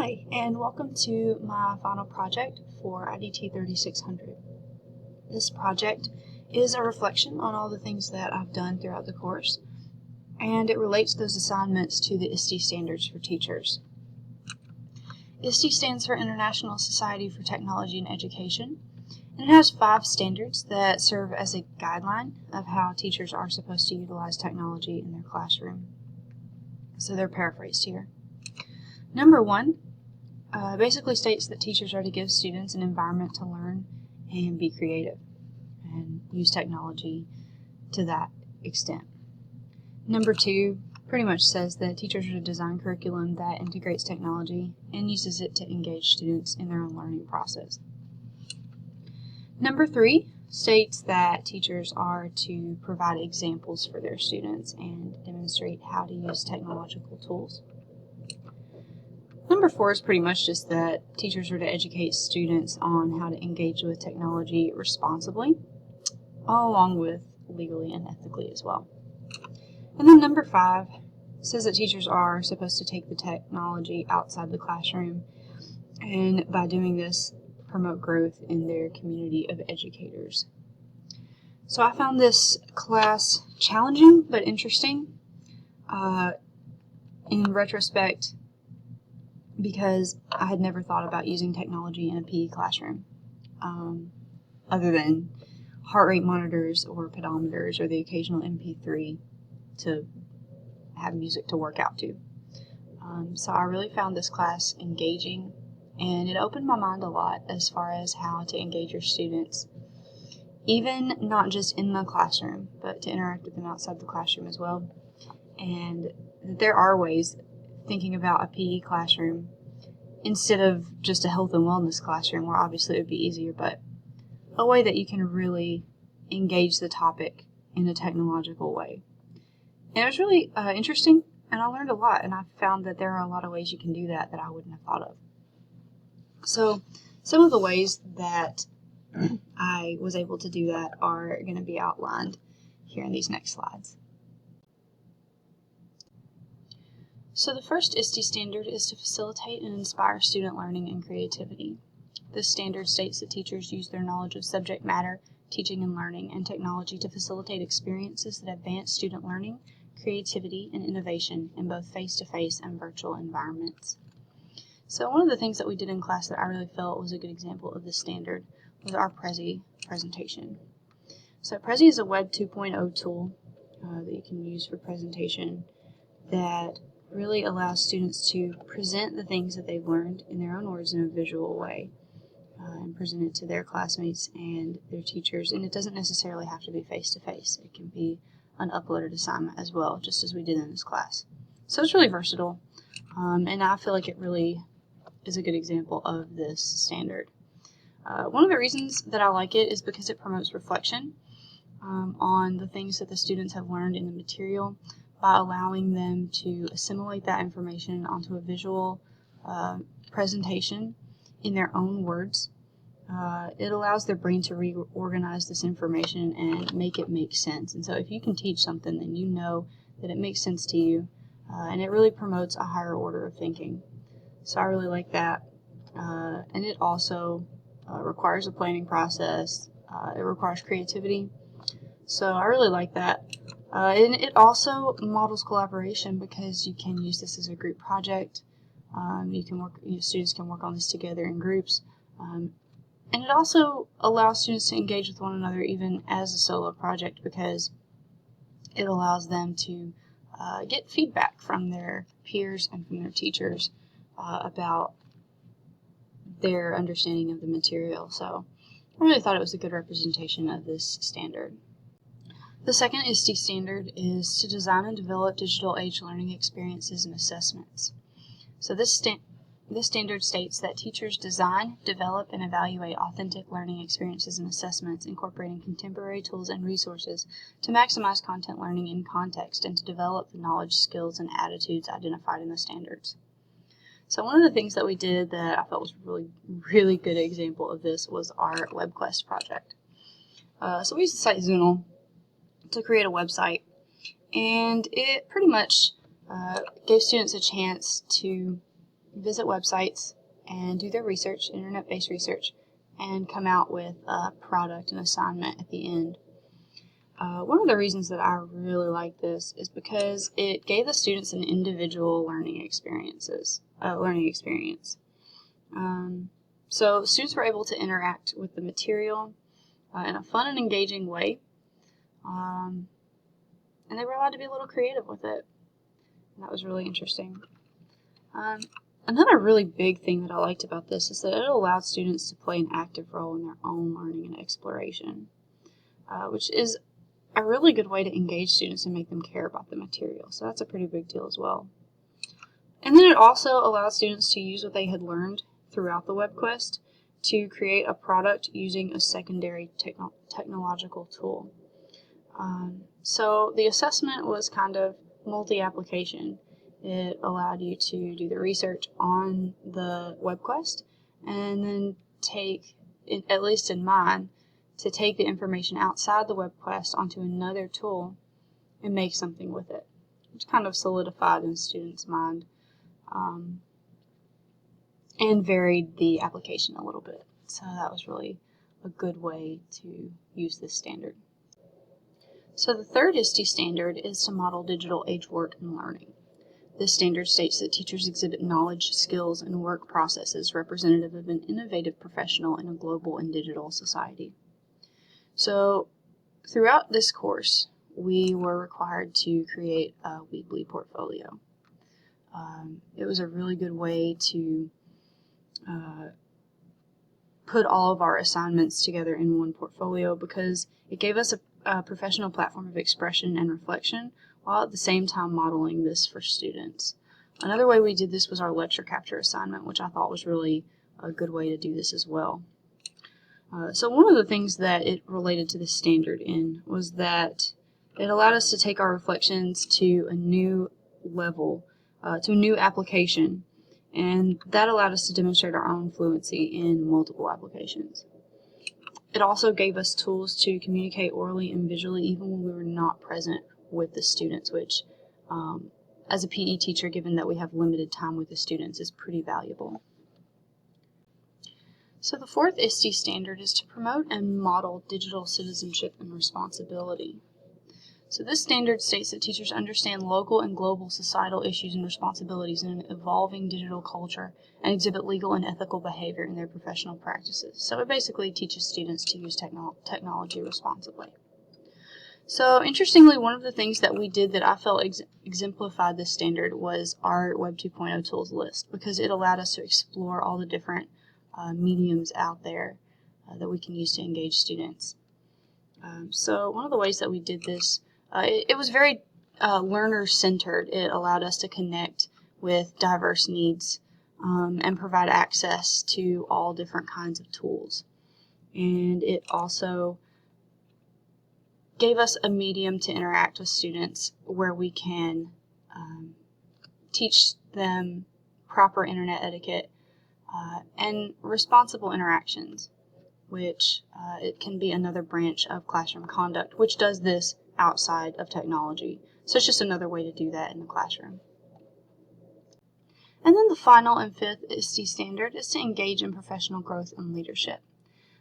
Hi, and welcome to my final project for IDT 3600. This project is a reflection on all the things that I've done throughout the course, and it relates those assignments to the ISTE Standards for teachers. ISTE stands for International Society for Technology and Education, and it has 5 standards that serve as a guideline of how teachers are supposed to utilize technology in their classroom. So they're paraphrased here. Number 1 basically states that teachers are to give students an environment to learn and be creative and use technology to that extent. Number 2 pretty much says that teachers are to design curriculum that integrates technology and uses it to engage students in their own learning process. Number 3 states that teachers are to provide examples for their students and demonstrate how to use technological tools. Number 4 is pretty much just that teachers are to educate students on how to engage with technology responsibly, along with legally and ethically as well. And then number 5 says that teachers are supposed to take the technology outside the classroom, and by doing this, promote growth in their community of educators. So I found this class challenging but interesting in retrospect, because I had never thought about using technology in a PE classroom, other than heart rate monitors or pedometers or the occasional MP3 to have music to work out to. So I really found this class engaging, and it opened my mind a lot as far as how to engage your students, even not just in the classroom, but to interact with them outside the classroom as well. And there are ways, thinking about a PE classroom instead of just a health and wellness classroom, where obviously it would be easier, but a way that you can really engage the topic in a technological way. And it was really interesting, and I learned a lot, and I found that there are a lot of ways you can do that I wouldn't have thought of. So some of the ways that I was able to do that are going to be outlined here in these next slides. So the first ISTE standard is to facilitate and inspire student learning and creativity. This standard states that teachers use their knowledge of subject matter, teaching and learning, and technology to facilitate experiences that advance student learning, creativity, and innovation in both face-to-face and virtual environments. So one of the things that we did in class that I really felt was a good example of this standard was our Prezi presentation. So Prezi is a Web 2.0 tool that you can use for presentation that really allows students to present the things that they've learned in their own words in a visual way, and present it to their classmates and their teachers. And it doesn't necessarily have to be face-to-face. It can be an uploaded assignment as well, just as we did in this class. So it's really versatile, and I feel like it really is a good example of this standard. One of the reasons that I like it is because it promotes reflection on the things that the students have learned in the material, by allowing them to assimilate that information onto a visual presentation in their own words. It allows their brain to reorganize this information and make it make sense. And so if you can teach something, then you know that it makes sense to you, and it really promotes a higher order of thinking. So I really like that. And it also requires a planning process. It requires creativity. So I really like that. And it also models collaboration, because you can use this as a group project. Students can work on this together in groups. And it also allows students to engage with one another even as a solo project, because it allows them to get feedback from their peers and from their teachers about their understanding of the material. So I really thought it was a good representation of this standard. The second ISTE standard is to design and develop digital age learning experiences and assessments. So this standard states that teachers design, develop, and evaluate authentic learning experiences and assessments, incorporating contemporary tools and resources to maximize content learning in context and to develop the knowledge, skills, and attitudes identified in the standards. So one of the things that we did that I felt was a really good example of this was our WebQuest project. So we used the site Zoonal to create a website, and it pretty much gave students a chance to visit websites and do their research, internet-based research, and come out with a product and assignment at the end. One of the reasons that I really like this is because it gave the students an individual learning experience. So students were able to interact with the material in a fun and engaging way, and they were allowed to be a little creative with it. And that was really interesting. Another really big thing that I liked about this is that it allowed students to play an active role in their own learning and exploration, which is a really good way to engage students and make them care about the material. So that's a pretty big deal as well. And then it also allowed students to use what they had learned throughout the web quest to create a product using a secondary technological tool. So the assessment was kind of multi-application. It allowed you to do the research on the web quest and then take, at least in mine, to take the information outside the web quest onto another tool and make something with it, which kind of solidified in the student's mind and varied the application a little bit. So that was really a good way to use this standard. So the third ISTE standard is to model digital age work and learning. This standard states that teachers exhibit knowledge, skills, and work processes representative of an innovative professional in a global and digital society. So throughout this course, we were required to create a weekly portfolio. It was a really good way to put all of our assignments together in one portfolio because it gave us a professional platform of expression and reflection while at the same time modeling this for students. Another way we did this was our lecture capture assignment, which I thought was really a good way to do this as well. So one of the things that it related to this standard in was that it allowed us to take our reflections to a new level, to a new application, and that allowed us to demonstrate our own fluency in multiple applications. It also gave us tools to communicate orally and visually even when we were not present with the students, which as a PE teacher, given that we have limited time with the students, is pretty valuable. So the fourth ISTE standard is to promote and model digital citizenship and responsibility. So this standard states that teachers understand local and global societal issues and responsibilities in an evolving digital culture and exhibit legal and ethical behavior in their professional practices. So it basically teaches students to use technology responsibly. So interestingly, one of the things that we did that I felt exemplified this standard was our Web 2.0 tools list, because it allowed us to explore all the different mediums out there that we can use to engage students. So one of the ways that we did this, it was very learner-centered. It allowed us to connect with diverse needs and provide access to all different kinds of tools. And it also gave us a medium to interact with students where we can teach them proper internet etiquette and responsible interactions, which it can be another branch of classroom conduct, which does this outside of technology. So it's just another way to do that in the classroom. And then the final and fifth ISTE standard is to engage in professional growth and leadership.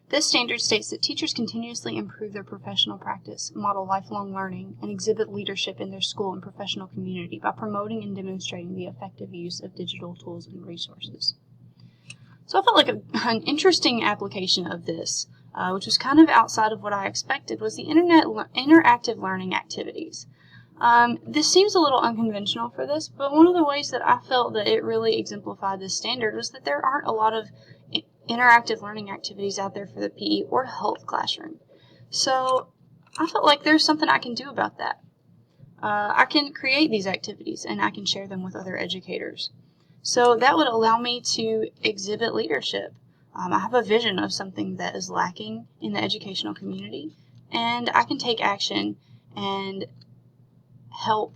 This standard states that teachers continuously improve their professional practice, model lifelong learning, and exhibit leadership in their school and professional community by promoting and demonstrating the effective use of digital tools and resources. So I felt like an interesting application of this, which was kind of outside of what I expected, was the interactive learning activities. This seems a little unconventional for this, but one of the ways that I felt that it really exemplified this standard was that there aren't a lot of interactive learning activities out there for the PE or health classroom. So I felt like there's something I can do about that. I can create these activities and I can share them with other educators. So that would allow me to exhibit leadership. I have a vision of something that is lacking in the educational community, and I can take action and help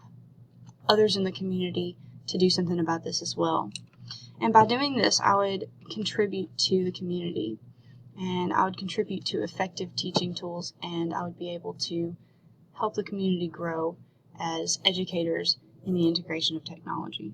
others in the community to do something about this as well. And by doing this, I would contribute to the community, and I would contribute to effective teaching tools, and I would be able to help the community grow as educators in the integration of technology.